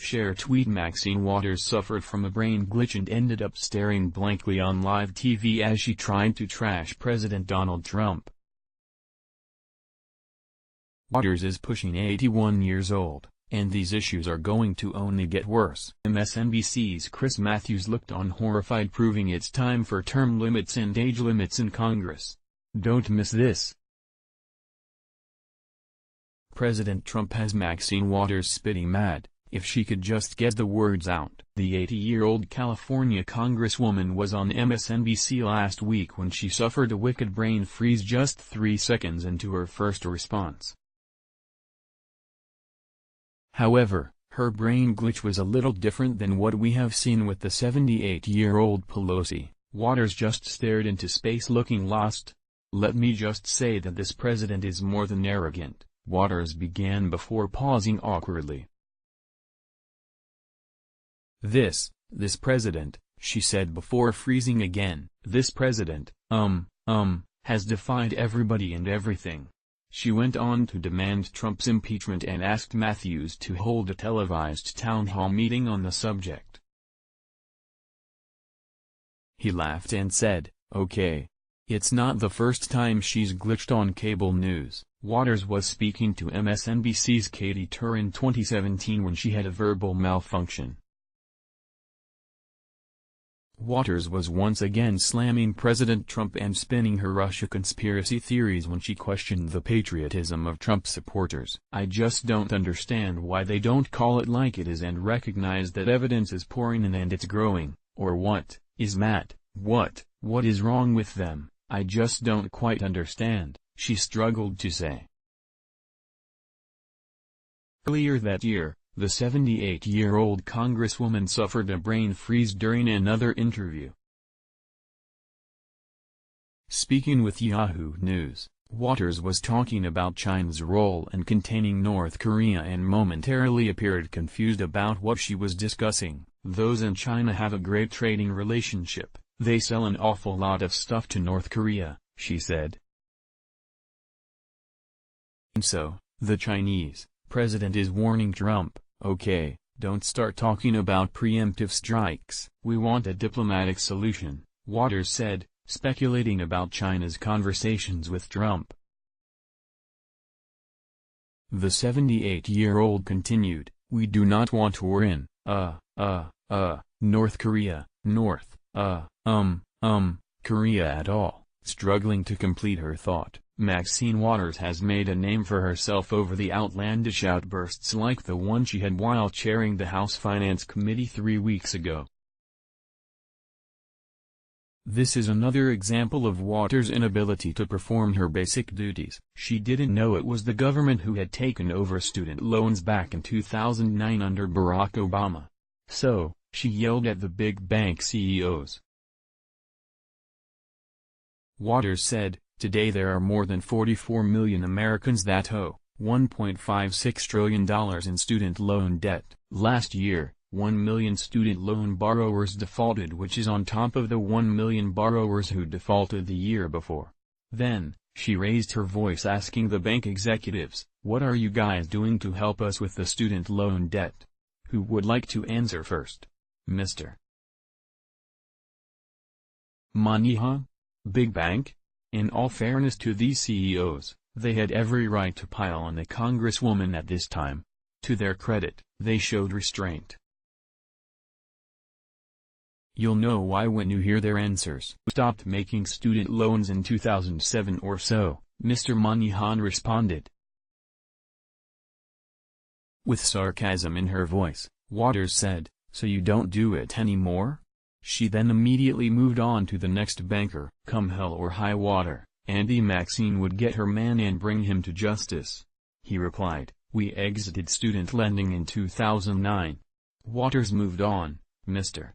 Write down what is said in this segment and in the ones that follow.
ShareTweetMaxine Waters suffered from a brain glitch and ended up staring blankly on live TV as she tried to trash President Donald Trump. Waters is pushing 81 years old, and these issues are going to only get worse. MSNBC's Chris Matthews looked on horrified, proving it's time for term limits and age limits in Congress. Don't miss this. President Trump has Maxine Waters spitting mad. If she could just get the words out. The 80-year-old California congresswoman was on MSNBC last week when she suffered a wicked brain freeze just 3 seconds into her first response. However, her brain glitch was a little different than what we have seen with the 78-year-old Pelosi. Waters just stared into space looking lost. "Let me just say that this president is more than arrogant," Waters began before pausing awkwardly. This president," she said before freezing again, "this president, has defied everybody and everything." She went on to demand Trump's impeachment and asked Matthews to hold a televised town hall meeting on the subject. He laughed and said, "Okay. It's not the first time she's glitched on cable news." Waters was speaking to MSNBC's Katie Tur in 2017 when she had a verbal malfunction. Waters was once again slamming President Trump and spinning her Russia conspiracy theories when she questioned the patriotism of Trump supporters. "I just don't understand why they don't call it like it is and recognize that evidence is pouring in and it's growing, or what is what is wrong with them? I just don't quite understand," she struggled to say. Earlier that year, the 78-year-old congresswoman suffered a brain freeze during another interview. Speaking with Yahoo News, Waters was talking about China's role in containing North Korea and momentarily appeared confused about what she was discussing. "Those in China have a great trading relationship. They sell an awful lot of stuff to North Korea," she said. And so, the Chinese president is warning Trump, "Okay, don't start talking about preemptive strikes." "We want a diplomatic solution," Waters said, speculating about China's conversations with Trump. The 78-year-old continued, "We do not want war in, North Korea, Korea at all." Struggling to complete her thought, Maxine Waters has made a name for herself over the outlandish outbursts like the one she had while chairing the House Finance Committee 3 weeks ago. This is another example of Waters' inability to perform her basic duties. She didn't know it was the government who had taken over student loans back in 2009 under Barack Obama. So, she yelled at the big bank CEOs. Waters said, "Today there are more than 44 million Americans that owe $1.56 trillion in student loan debt. Last year, 1 million student loan borrowers defaulted, which is on top of the 1 million borrowers who defaulted the year before." Then, she raised her voice asking the bank executives, "What are you guys doing to help us with the student loan debt? Who would like to answer first? Mr. Money, huh? Big bank?" In all fairness to these CEOs, they had every right to pile on the congresswoman at this time. To their credit, they showed restraint. "You'll know why when you hear their answers." "Stopped making student loans in 2007 or so," Mr. Moynihan responded. With sarcasm in her voice, Waters said, "So you don't do it anymore?" She then immediately moved on to the next banker. "Come hell or high water, Andy Maxine would get her man and bring him to justice," he replied. "We exited student lending in 2009. Waters moved on, Mr.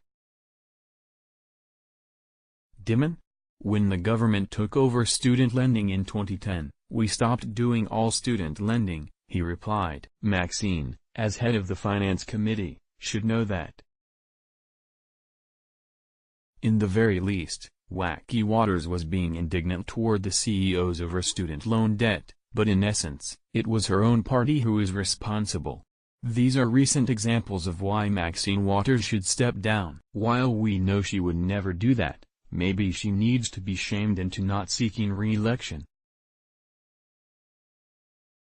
Dimon? When the government took over student lending in 2010, we stopped doing all student lending," he replied. Maxine, as head of the Finance Committee, should know that. In the very least, Wacky Waters was being indignant toward the CEOs over student loan debt, but in essence, it was her own party who is responsible. These are recent examples of why Maxine Waters should step down. While we know she would never do that, maybe she needs to be shamed into not seeking re-election.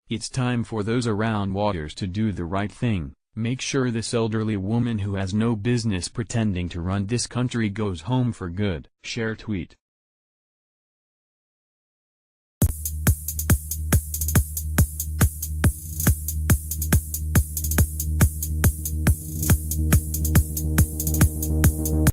It's time for those around Waters to do the right thing. Make sure this elderly woman who has no business pretending to run this country goes home for good. Share tweet.